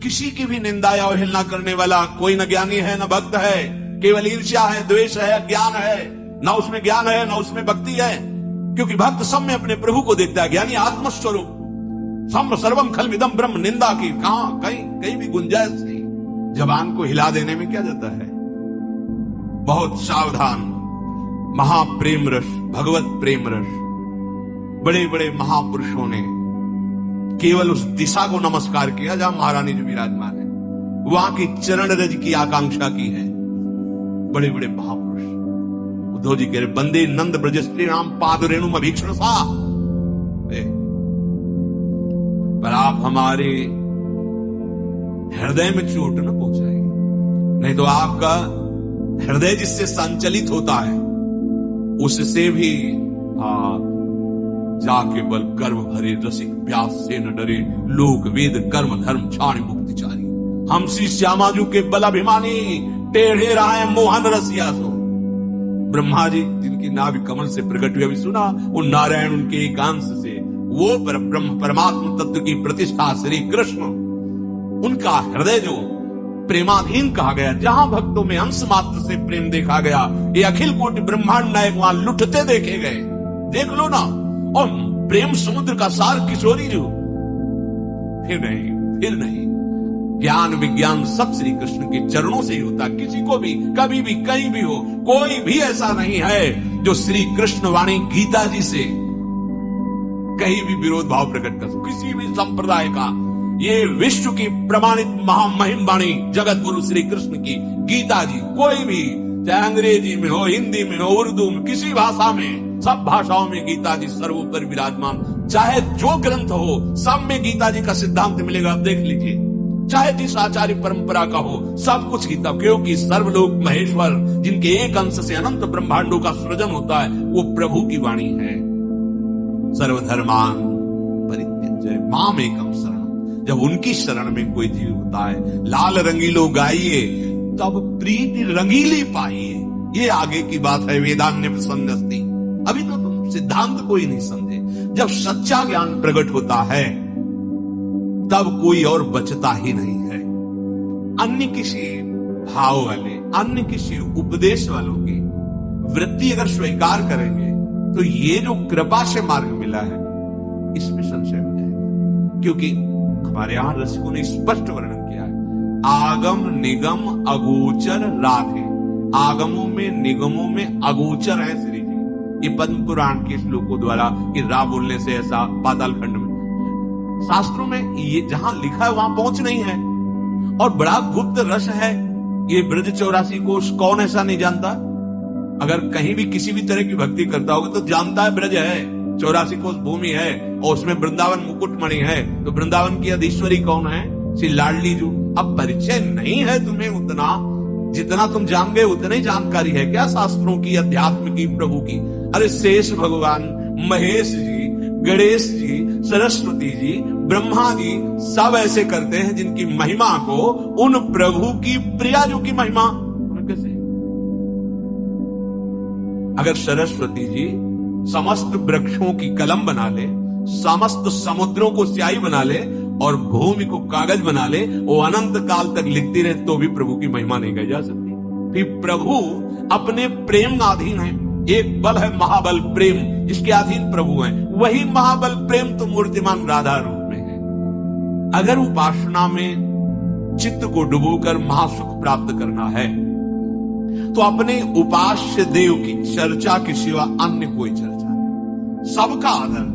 किसी की भी निंदा या अवहेलना करने वाला कोई न ज्ञानी है न भक्त है, केवल ईर्ष्या है, द्वेष है, अज्ञान है। ना उसमें ज्ञान है ना उसमें भक्ति है, क्योंकि भक्त सब में अपने प्रभु को देखता है। ज्ञानी आत्मस्वरूप सम सर्वम खलमिदम ब्रह्म, निंदा की कहां कहीं भी गुंजाइश नहीं। जबान को हिला देने में क्या जाता है? बहुत सावधान। महाप्रेम रस, भगवत प्रेम रस, बड़े बड़े महापुरुषों ने केवल उस दिशा को नमस्कार किया जहां महारानी जी विराजमान है, वहां की चरण रज की आकांक्षा की है। बड़े बड़े महापुरुष उद्धव जी कह रहे, बंदे नंद ब्रज श्री राम पाद रेणु अभीक्षण सा। पर आप हमारे हृदय में चोट न पहुंचाए, नहीं तो आपका हृदय जिससे संचलित होता है उससे भी जाके बल गर्व भरे रसिक व्यास से न डरे, लोक वेद कर्म धर्म छाणी मुक्ति चारी। हम श्री श्यामाजू के बल अभिमानी, टेढ़े राय मोहन रसिया सो। ब्रह्मा जी जिनकी नाभि कमल से प्रकट हुई, अभी सुना, वो नारायण उनके एकांश से, वो ब्रह्म परमात्मा तत्व की प्रतिष्ठा श्री कृष्ण, उनका हृदय जो प्रेमाधीन कहा गया, जहां भक्तों में अंश मात्र से प्रेम देखा गया, ये अखिल कोटि ब्रह्मांड नायक वहां लुटते देखे गए। देख लो ना, और प्रेम समुद्र का सार किशोरी जो, फिर नहीं। ज्ञान विज्ञान सब श्री कृष्ण के चरणों से ही होता। किसी को भी कभी भी कहीं भी हो, कोई भी ऐसा नहीं है जो श्री कृष्ण वाणी गीता जी से कहीं भी विरोध भाव प्रकट कर, किसी भी संप्रदाय का। ये विश्व की प्रमाणित महामहिम वाणी जगत गुरु श्री कृष्ण की गीता जी, कोई भी, चाहे अंग्रेजी में हो, हिंदी में हो, उर्दू में, किसी भाषा में, सब भाषाओं में गीता जी सर्वोपरि विराजमान। चाहे जो ग्रंथ हो, सब में गीता जी का सिद्धांत मिलेगा। आप देख लीजिए, चाहे जिस आचार्य परंपरा का हो, सब कुछ गीता, क्योंकि सर्वलोक महेश्वर जिनके एक अंश से अनंत ब्रह्मांडों का सृजन होता है, वो प्रभु की वाणी है। सर्वधर्मान परित्यज्य माम एकम शरणम। जब उनकी शरण में कोई जीव होता है, लाल रंगीलो गाइए तब प्रीति रंगीली पाइए। ये आगे की बात है, वेदान्य संन्यास्ति। अभी तो तुम सिद्धांत कोई नहीं समझे। जब सच्चा ज्ञान प्रकट होता है तब कोई और बचता ही नहीं है। अन्य किसी भाव वाले, अन्य किसी उपदेश वालों की वृत्ति अगर स्वीकार करेंगे तो ये जो कृपा से मार्ग मिला है, इसमें संशय हो जाएगा। क्योंकि हमारे यहां रसिकों ने स्पष्ट वर्णन किया है, आगम निगम अगोचर राधे। आगमों में निगमों में अगोचर है श्री जी। ये पद्म पुराण के श्लोकों द्वारा कि रा बोलने से ऐसा, पाताल खंड में, शास्त्रों में ये जहां लिखा है वहां पहुंच नहीं है। और बड़ा गुप्त रस है ये ब्रज 84 कोश। कौन ऐसा नहीं जानता? अगर कहीं भी किसी भी तरह की भक्ति करता होगा तो जानता है ब्रज है, 84 कोश भूमि है, और उसमें वृंदावन मुकुटमणि है। तो वृंदावन की अधीश्वरी कौन है? श्री लाडली जी। अब परिचय नहीं है तुम्हें उतना, जितना तुम जान गए उतनी जानकारी है क्या शास्त्रों की, अध्यात्म की, प्रभु की? अरे शेष भगवान, महेश जी, गणेश जी, सरस्वती जी, ब्रह्मा जी, सब ऐसे करते हैं जिनकी महिमा को उन प्रभु की प्रियाजू की महिमा कैसे? अगर सरस्वती जी समस्त वृक्षों की कलम बना ले, समस्त समुद्रों को स्याही बना ले और भूमि को कागज बना ले, वो अनंत काल तक लिखती रहे तो भी प्रभु की महिमा नहीं गाई जा सकती। फिर प्रभु अपने प्रेम अधीन है। एक बल है महाबल प्रेम, जिसके अधीन प्रभु है। वही महाबल प्रेम तो मूर्तिमान राधा रूप में है। अगर उपासना में चित्त को डुबोकर महासुख प्राप्त करना है तो अपने उपास्य देव की चर्चा के सिवा अन्य कोई चर्चा नहीं। सबका आदर।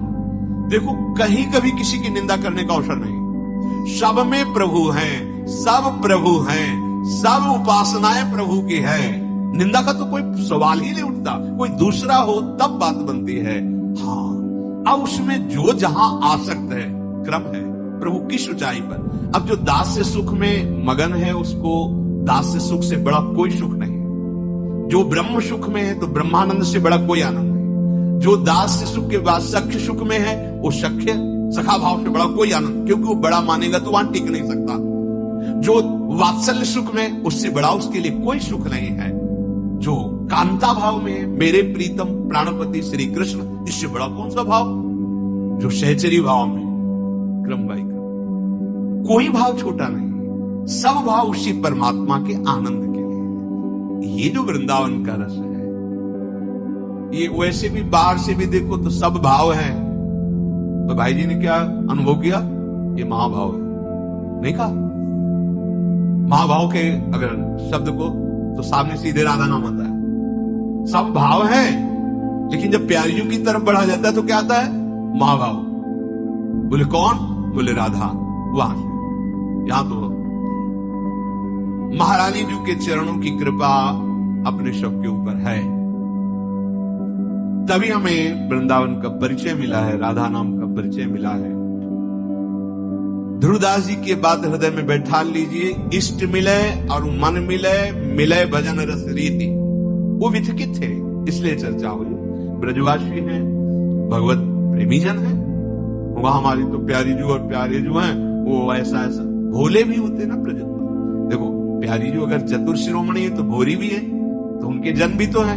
देखो, कहीं कभी किसी की निंदा करने का अवसर नहीं। सब में प्रभु हैं, सब प्रभु हैं, सब उपासनाएं प्रभु की है। निंदा का तो कोई सवाल ही नहीं उठता। कोई दूसरा हो तब बात बनती है। हाँ, अब उसमें जो जहां आसक्त है, क्रम है प्रभु की ऊंचाई पर। अब जो दास से सुख में मगन है, उसको दास से सुख से बड़ा कोई सुख नहीं। जो ब्रह्म सुख में है तो ब्रह्मानंद से बड़ा कोई आनंद नहीं। जो दास से सुख के बाद सख्य सुख में है, वो सख्य सखा भाव से बड़ा कोई आनंद, क्योंकि वो बड़ा मानेगा तो वहां टिक नहीं सकता। जो वात्सल्य सुख में, उससे बड़ा उसके लिए कोई सुख नहीं है। जो कांता भाव में, मेरे प्रीतम प्राणपति श्री कृष्ण, इससे बड़ा कौन सा भाव? जो सहचरी भाव में, क्रम बाई क्रम, कोई भाव छोटा नहीं। सब भाव उसी परमात्मा के आनंद के लिए। ये जो वृंदावन का रस है, ये वैसे भी बाहर से भी देखो तो सब भाव है। तो भाई जी ने क्या अनुभव किया? ये महाभाव है। नहीं कहा महाभाव के अगर शब्द को तो सामने सीधे राधा नाम आता है। सब भाव है, लेकिन जब प्यारियों की तरफ बढ़ा जाता है तो क्या आता है? महाभाव। बोले कौन? बोले राधा। वहां से यहां तो महारानी जी के चरणों की कृपा अपने शव के ऊपर है, तभी हमें वृंदावन का परिचय मिला है, राधा नाम का परिचय मिला है। ध्रुवदास जी के बात हृदय में बैठा लीजिए। इष्ट मिले और मन मिले, मिले भजन रस रीति। वो विथकित थे, इसलिए चर्चा हुई। ब्रजवासी हैं, भगवत प्रेमी जन है। वहां हमारी तो प्यारी जो और प्यारे जो हैं वो ऐसा ऐसा भोले भी होते ना। ब्रज देखो, प्यारी जो अगर चतुर शिरोमणि है तो भोरी भी है, तो उनके जन भी तो है।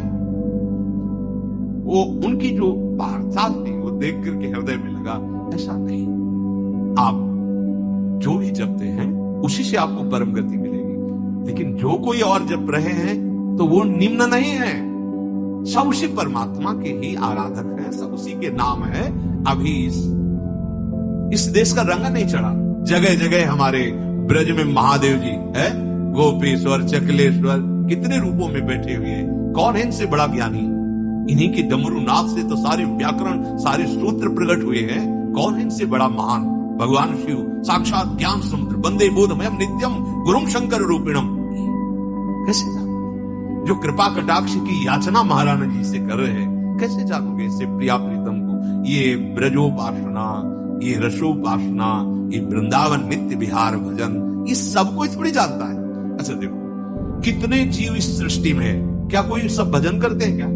वो उनकी जो वार्ता थी वो देख करके हृदय में लगा, ऐसा नहीं। आप जो भी जपते हैं उसी से आपको परम गति मिलेगी, लेकिन जो कोई और जप रहे हैं तो वो निम्न नहीं है। सब उसी परमात्मा के ही आराधक है, सब उसी के नाम है। अभी इस देश का रंग नहीं चढ़ा। जगह जगह हमारे ब्रज में महादेव जी है, गोपेश्वर, चकलेश्वर, कितने रूपों में बैठे हुए। कौन है इनसे बड़ा ज्ञानी? इन्हीं के डमरू नाद से तो सारे व्याकरण, सारे सूत्र प्रकट हुए हैं। कौन है इनसे बड़ा महान? भगवान शिव साक्षात ज्ञान समुद्र, वंदे बोधमयम नित्यम गुरुम शंकर रूपिणम। कैसे जानो? जो कृपा कटाक्ष की याचना महाराणा जी से कर रहे हैं, कैसे जानोगे इससे प्रिया प्रीतम को? ये ब्रजोपासना, ये रसोपासना, ये वृंदावन नित्य विहार भजन, इस सब कोई थोड़ी जानता है। अच्छा देखो, कितने जीव इस सृष्टि में है, क्या कोई सब भजन करते हैं क्या?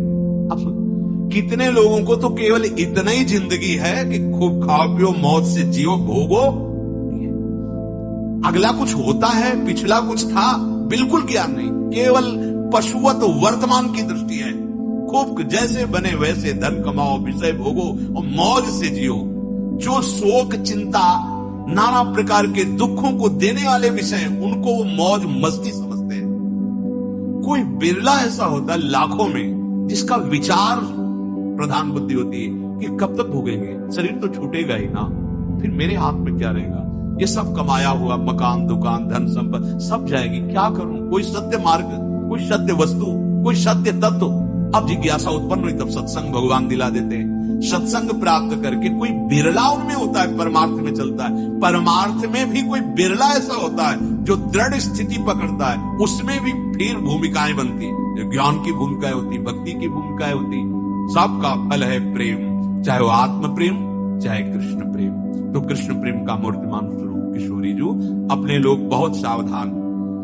आप सुनो, कितने लोगों को तो केवल इतना ही जिंदगी है कि खूब खाओ पियो, मौज से जियो, भोगो। अगला कुछ होता है, पिछला कुछ था, बिल्कुल ज्ञान नहीं। केवल पशुवत वर्तमान की दृष्टि है। खूब जैसे बने वैसे धन कमाओ, विषय भोगो और मौज से जियो। जो शोक, चिंता, नाना प्रकार के दुखों को देने वाले विषय, उनको वो मौज मस्ती समझते हैं। कोई बिरला ऐसा होता है लाखों में जिसका विचार प्रधान बुद्धि होती है कि कब तक भोगेंगे, शरीर तो छूटेगा ही ना, फिर मेरे हाथ में क्या रहेगा? ये सब कमाया हुआ मकान, दुकान, धन संपत्ति सब जाएगी, क्या करूं? कोई सत्य मार्ग, कोई सत्य वस्तु, कोई सत्य तत्व। अब जिज्ञासा उत्पन्न हुई, तब सत्संग भगवान दिला देते हैं। सत्संग प्राप्त करके कोई बिरला उनमें होता है, परमार्थ में चलता है। परमार्थ में भी कोई बिरला ऐसा होता है जो दृढ़ स्थिति पकड़ता है। उसमें भी फिर भूमिकाएं बनती है, ज्ञान की भूमिकाएं होती, भक्ति की भूमिकाएं होती। सबका फल है प्रेम, चाहे वो आत्म प्रेम, चाहे कृष्ण प्रेम। तो कृष्ण प्रेम का मूर्तिमान स्वरूप किशोरी जो अपने लोग बहुत सावधान।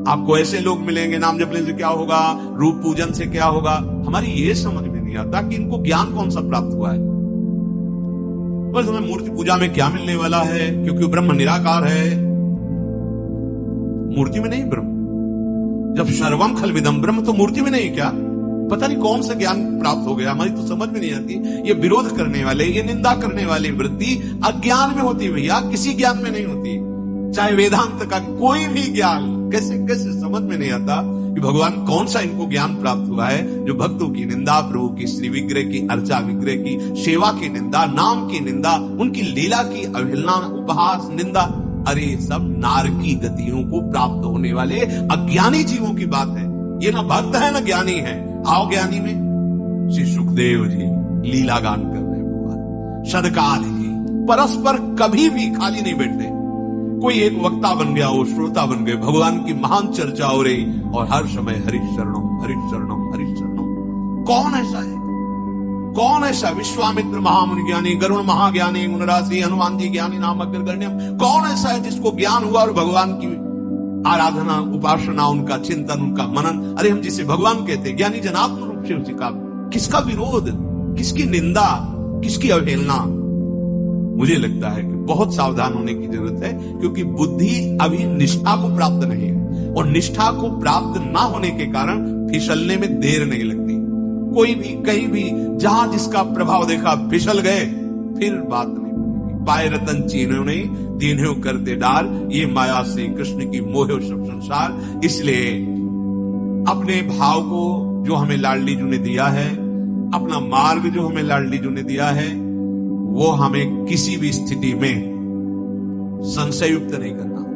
आपको ऐसे लोग मिलेंगे, नाम जपने से क्या होगा, रूप पूजन से क्या होगा, हमारी ये समझ में नहीं आता कि इनको ज्ञान कौन सा प्राप्त हुआ है। बस हमें मूर्ति पूजा में क्या मिलने वाला है, क्योंकि ब्रह्म निराकार है। मूर्ति में नहीं ब्रह्म। जब सर्वम खलविदम ब्रह्म, तो मूर्ति में नहीं क्या? पता नहीं कौन सा ज्ञान प्राप्त हो गया, हमारी तो समझ में नहीं आती। ये विरोध करने वाले, ये निंदा करने वाली वृत्ति अज्ञान में होती है भैया, किसी ज्ञान में नहीं होती। चाहे वेदांत का कोई भी ज्ञान, कैसे कैसे समझ में नहीं आता कि भगवान कौन सा इनको ज्ञान प्राप्त हुआ है जो भक्तों की निंदा, प्रभु की श्री विग्रह की, अर्चा विग्रह की, सेवा की निंदा, नाम की निंदा, उनकी लीला की अवहेलना, उपहास, निंदा। अरे सब नारकी गतियों को प्राप्त होने वाले अज्ञानी जीवों की बात है। ये ना भक्त है ना ज्ञानी है। आओ ज्ञानी में श्री सुखदेव जी लीला गान कर रहे भगवान, सदकाल जी परस्पर कभी भी खाली नहीं बैठते। कोई एक वक्ता बन गया, वो श्रोता बन गए, भगवान की महान चर्चा हो रही और हर समय हरि शरणम हरि शरणम हरि शरणम। कौन ऐसा है? कौन ऐसा? विश्वामित्र महामुनि ज्ञानी, गरुण महाज्ञानी, मुनराशि, हनुमान जी ज्ञानी नाम अग्रगण्यम। कौन ऐसा है जिसको ज्ञान हुआ और भगवान की आराधना, उपासना, उनका चिंतन, उनका मनन, अरे हम जिसे भगवान कहते, ज्ञानी जनात्म रूप से उसी का, किसका विरोध, किसकी निंदा, किसकी अवहेलना? मुझे लगता है कि बहुत सावधान होने की जरूरत है, क्योंकि बुद्धि अभी निष्ठा को प्राप्त नहीं है, और निष्ठा को प्राप्त ना होने के कारण फिसलने में देर नहीं लगती। कोई भी कहीं भी जहां जिसका प्रभाव देखा फिसल गए, फिर बात नहीं बनेगी। पाए रतन चीनो ने दीन्हो करते डार, ये माया से कृष्ण की मोह सब संसार। इसलिए अपने भाव को जो हमें लाडली जी ने दिया है, अपना मार्ग जो हमें लाडली जी ने दिया है, वो हमें किसी भी स्थिति में संशय युक्त नहीं करना।